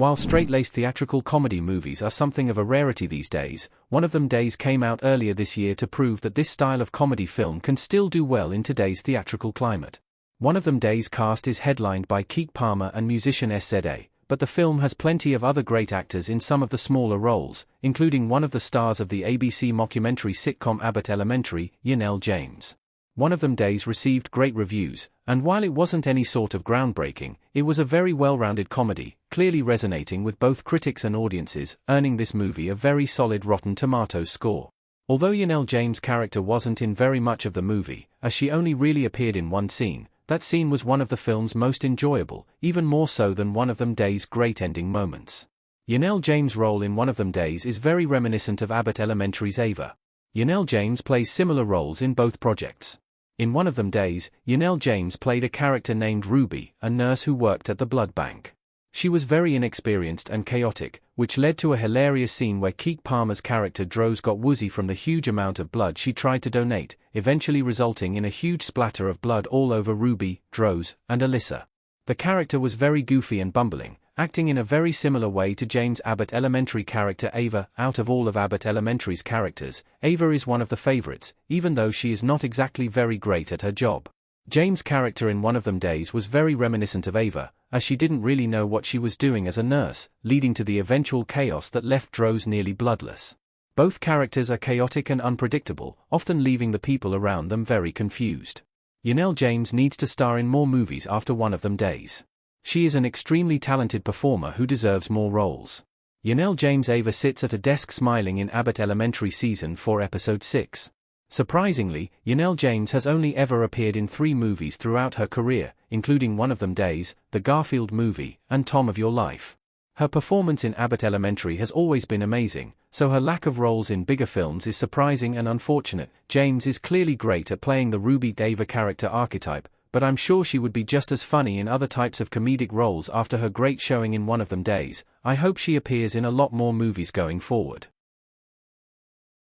While straight-laced theatrical comedy movies are something of a rarity these days, One of Them Days came out earlier this year to prove that this style of comedy film can still do well in today's theatrical climate. One of Them Days cast is headlined by Keke Palmer and musician SZA, but the film has plenty of other great actors in some of the smaller roles, including one of the stars of the ABC mockumentary sitcom Abbott Elementary, Janelle James. One of Them Days received great reviews, and while it wasn't any sort of groundbreaking, it was a very well-rounded comedy, clearly resonating with both critics and audiences, earning this movie a very solid Rotten Tomatoes score. Although Janelle James' character wasn't in very much of the movie, as she only really appeared in one scene, that scene was one of the film's most enjoyable, even more so than One of Them Days' great ending moments. Janelle James' role in One of Them Days is very reminiscent of Abbott Elementary's Ava. Janelle James plays similar roles in both projects. In One of Them Days, Janelle James played a character named Ruby, a nurse who worked at the blood bank. She was very inexperienced and chaotic, which led to a hilarious scene where Keke Palmer's character Droz got woozy from the huge amount of blood she tried to donate, eventually resulting in a huge splatter of blood all over Ruby, Droz, and Alyssa. The character was very goofy and bumbling, acting in a very similar way to James' Abbott Elementary character Ava. Out of all of Abbott Elementary's characters, Ava is one of the favorites, even though she is not exactly very great at her job. James' character in One of Them Days was very reminiscent of Ava, as she didn't really know what she was doing as a nurse, leading to the eventual chaos that left Droz nearly bloodless. Both characters are chaotic and unpredictable, often leaving the people around them very confused. Janelle James needs to star in more movies after One of Them Days. She is an extremely talented performer who deserves more roles. Janelle James' Ava sits at a desk smiling in Abbott Elementary Season 4 Episode 6. Surprisingly, Janelle James has only ever appeared in 3 movies throughout her career, including One of Them Days, the Garfield movie, and Tom of Your Life. Her performance in Abbott Elementary has always been amazing, so her lack of roles in bigger films is surprising and unfortunate. James is clearly great at playing the Ruby Ava character archetype, but I'm sure she would be just as funny in other types of comedic roles after her great showing in One of Them Days. I hope she appears in a lot more movies going forward.